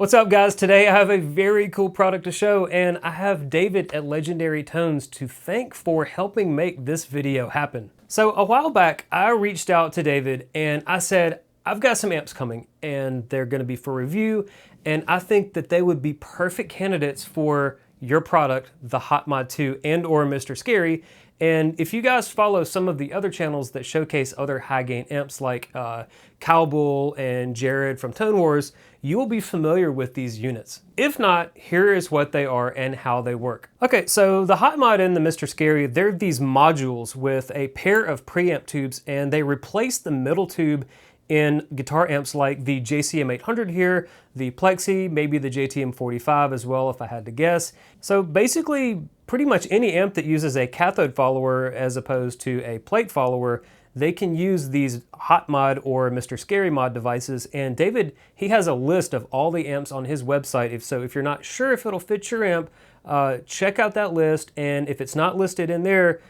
What's up guys? Today I have a very cool product to show, and I have David at LegendaryTones to thank for helping make this video happen. So a while back I reached out to David and I said, I've got some amps coming and they're going to be for review, and I think that they would be perfect candidates for your product, the Hot Mod 2 and or Mr. Scary. And if you guys follow some of the other channels that showcase other high gain amps like Cowbull and Jared from Tone Wars, you will be familiar with these units. If not, here is what they are and how they work. Okay, so the Hot Mod and the Mr. Scary, they're these modules with a pair of preamp tubes, and they replace the middle tube in guitar amps like the JCM800 here, the Plexi, maybe the JTM45 as well if I had to guess. So basically, pretty much any amp that uses a cathode follower as opposed to a plate follower, they can use these Hot Mod or Mr. Scary Mod devices. And David, he has a list of all the amps on his website. If you're not sure if it'll fit your amp, check out that list. And if it's not listed in there,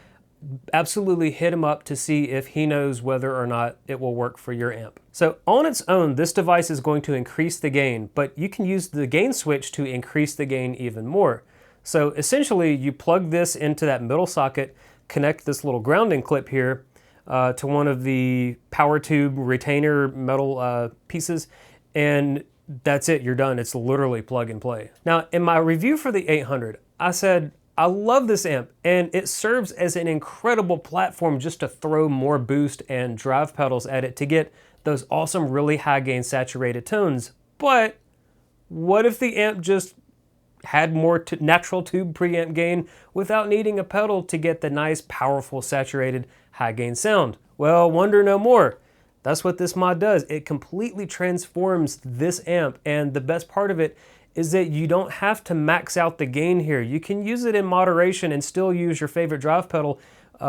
absolutely hit him up to see if he knows whether or not it will work for your amp. So on its own, this device is going to increase the gain, but you can use the gain switch to increase the gain even more. So essentially you plug this into that middle socket, connect this little grounding clip here to one of the power tube retainer metal pieces, and that's it, you're done. It's literally plug and play. Now in my review for the 800, I said, I love this amp and it serves as an incredible platform just to throw more boost and drive pedals at it to get those awesome, really high gain saturated tones. But what if the amp just had more natural tube preamp gain without needing a pedal to get the nice, powerful, saturated high gain sound? Well, wonder no more. That's what this mod does. It completely transforms this amp, and the best part of it is that you don't have to max out the gain here. You can use it in moderation and still use your favorite drive pedal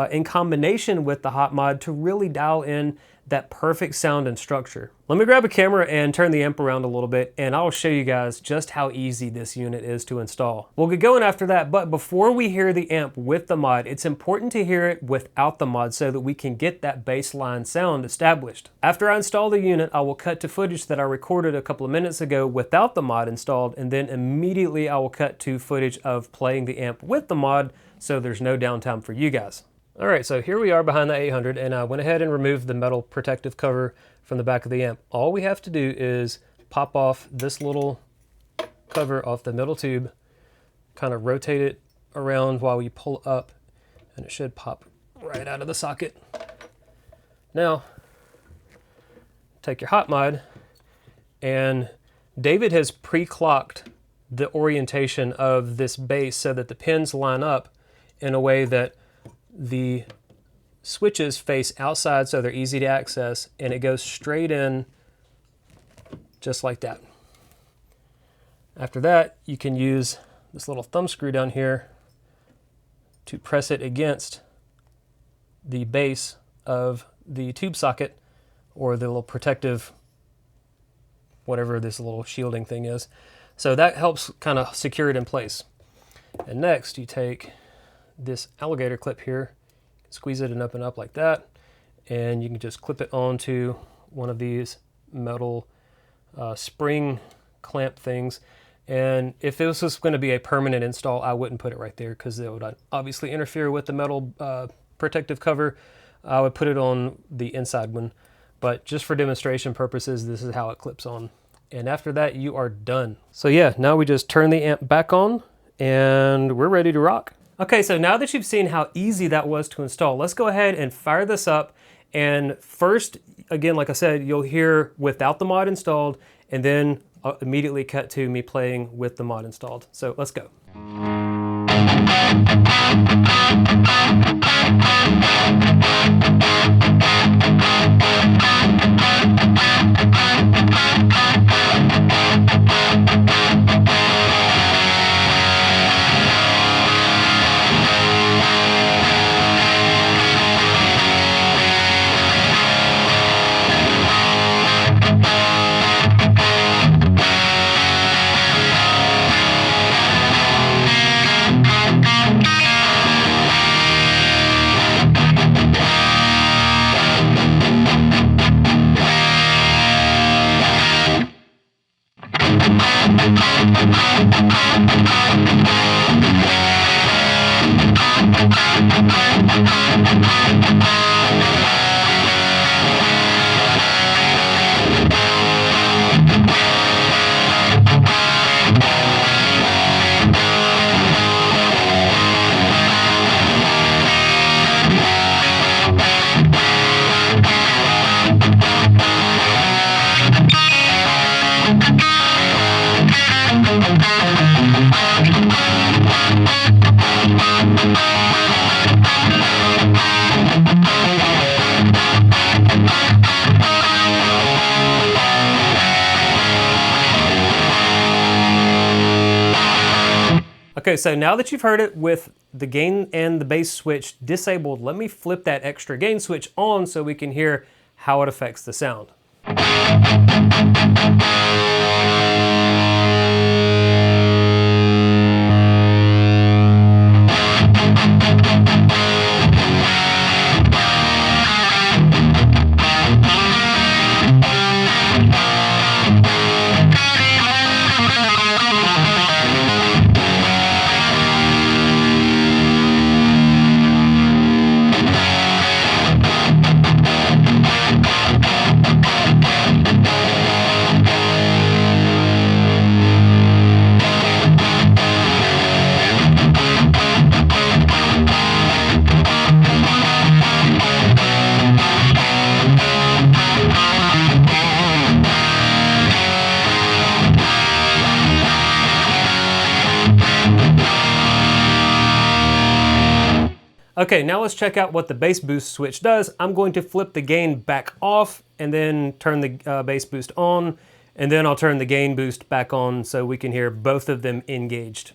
in combination with the Hot Mod to really dial in that perfect sound and structure. Let me grab a camera and turn the amp around a little bit, and I'll show you guys just how easy this unit is to install. We'll get going after that, but before we hear the amp with the mod, it's important to hear it without the mod so that we can get that baseline sound established. After I install the unit, I will cut to footage that I recorded a couple of minutes ago without the mod installed, and then immediately I will cut to footage of playing the amp with the mod so there's no downtime for you guys. All right, so here we are behind the 800, and I went ahead and removed the metal protective cover from the back of the amp. All we have to do is pop off this little cover off the middle tube, kind of rotate it around while we pull up, and it should pop right out of the socket. Now, take your Hot Mod, and David has pre-clocked the orientation of this base so that the pins line up in a way that the switches face outside so they're easy to access, and it goes straight in just like that. After that, you can use this little thumb screw down here to press it against the base of the tube socket, or the little protective, whatever this little shielding thing is. So that helps kind of secure it in place. And next you take this alligator clip here, squeeze it and open up like that, and you can just clip it onto one of these metal spring clamp things. And if this was going to be a permanent install, I wouldn't put it right there because it would obviously interfere with the metal protective cover. I would put it on the inside one, but just for demonstration purposes, this is how it clips on. And after that, you are done. So yeah, now we just turn the amp back on and we're ready to rock. Okay, so now that you've seen how easy that was to install, let's go ahead and fire this up. And first, again, like I said, you'll hear without the mod installed, and then I'll immediately cut to me playing with the mod installed. So let's go. Okay, so now that you've heard it with the gain and the bass switch disabled, let me flip that extra gain switch on so we can hear how it affects the sound. Okay, now let's check out what the bass boost switch does. I'm going to flip the gain back off and then turn the bass boost on, and then I'll turn the gain boost back on so we can hear both of them engaged.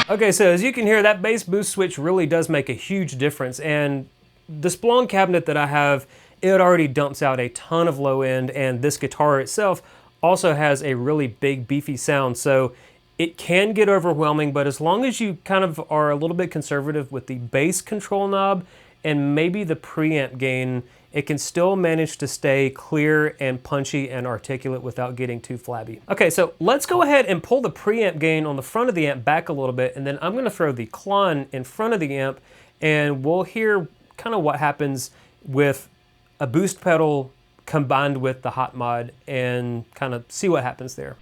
Okay, so as you can hear, that bass boost switch really does make a huge difference, and the Splawn cabinet that I have, it already dumps out a ton of low end, and this guitar itself also has a really big beefy sound, so it can get overwhelming, but as long as you kind of are a little bit conservative with the bass control knob and maybe the preamp gain it can still manage to stay clear and punchy and articulate without getting too flabby. Okay, so let's go ahead and pull the preamp gain on the front of the amp back a little bit, and then I'm gonna throw the Klon in front of the amp, and we'll hear kind of what happens with a boost pedal combined with the hot mod and kind of see what happens there.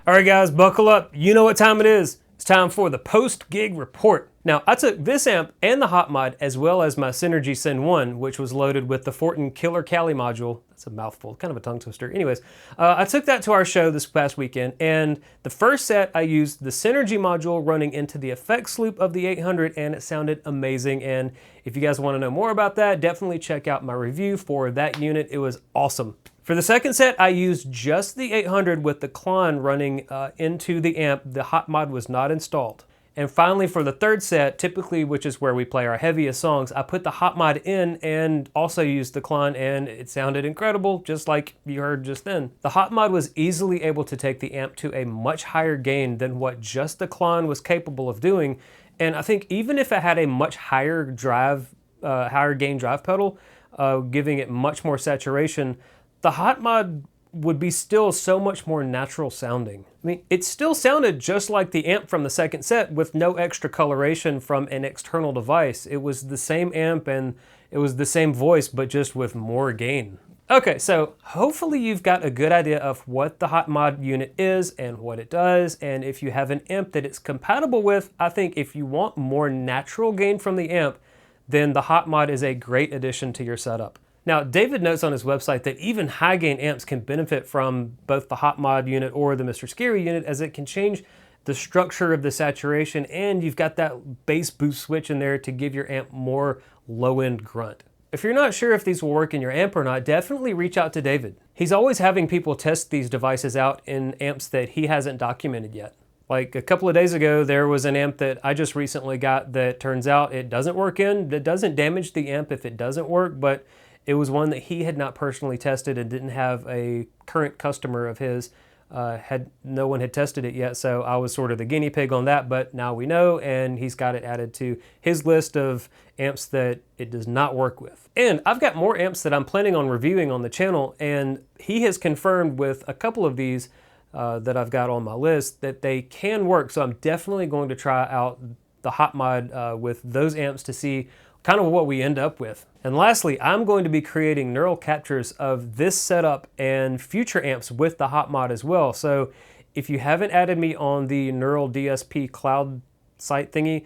All right guys, buckle up. You know what time it is. It's time for the post-gig report. Now, I took this amp and the hot mod as well as my Synergy Syn 1, which was loaded with the Fortin Killer Cali module. That's a mouthful, kind of a tongue twister. Anyways, I took that to our show this past weekend, and the first set I used the Synergy module running into the effects loop of the 800, and it sounded amazing. And if you guys want to know more about that, definitely check out my review for that unit. It was awesome. For the second set, I used just the 800 with the Klon running into the amp. The hot mod was not installed. And finally, for the third set, typically, which is where we play our heaviest songs, I put the hot mod in and also used the Klon, and it sounded incredible, just like you heard just then. The hot mod was easily able to take the amp to a much higher gain than what just the Klon was capable of doing. And I think even if it had a much higher gain drive pedal, giving it much more saturation, the hot mod would be still so much more natural sounding. I mean, it still sounded just like the amp from the second set with no extra coloration from an external device. It was the same amp and it was the same voice, but just with more gain. Okay, so hopefully you've got a good idea of what the hot mod unit is and what it does, and if you have an amp that it's compatible with, I think if you want more natural gain from the amp, then the hot mod is a great addition to your setup. Now, David notes on his website that even high-gain amps can benefit from both the hot mod unit or the Mr. Scary unit, as it can change the structure of the saturation, and you've got that bass boost switch in there to give your amp more low-end grunt. If you're not sure if these will work in your amp or not, definitely reach out to David. He's always having people test these devices out in amps that he hasn't documented yet. Like a couple of days ago, there was an amp that I just recently got that turns out it doesn't work in. It doesn't damage the amp if it doesn't work, but it was one that he had not personally tested and didn't have a current customer of his. No one had tested it yet, so I was sort of the guinea pig on that, but now we know, and he's got it added to his list of amps that it does not work with. And I've got more amps that I'm planning on reviewing on the channel, and he has confirmed with a couple of these that I've got on my list that they can work, so I'm definitely going to try out the hot mod with those amps to see kind of what we end up with. And lastly, I'm going to be creating neural captures of this setup and future amps with the hot mod as well. So if you haven't added me on the Neural DSP cloud site thingy,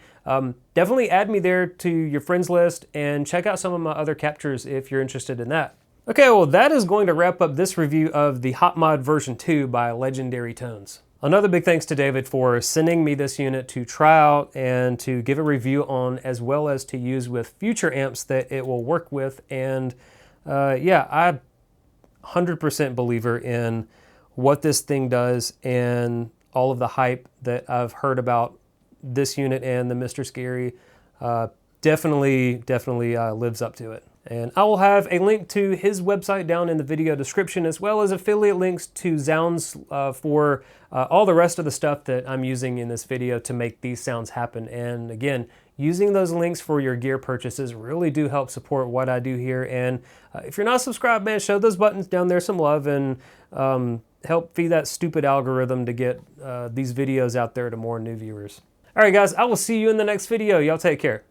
definitely add me there to your friends list and check out some of my other captures if you're interested in that. Okay, well that is going to wrap up this review of the hot mod version 2 by LegendaryTones. Another big thanks to David for sending me this unit to try out and to give a review on, as well as to use with future amps that it will work with. And yeah, I'm 100% believer in what this thing does and all of the hype that I've heard about this unit and the Mr. Scary. Definitely lives up to it. And I will have a link to his website down in the video description, as well as affiliate links to Zounds for all the rest of the stuff that I'm using in this video to make these sounds happen. And again, using those links for your gear purchases really do help support what I do here. And if you're not subscribed, man, show those buttons down there some love and help feed that stupid algorithm to get these videos out there to more new viewers. All right, guys, I will see you in the next video. Y'all take care.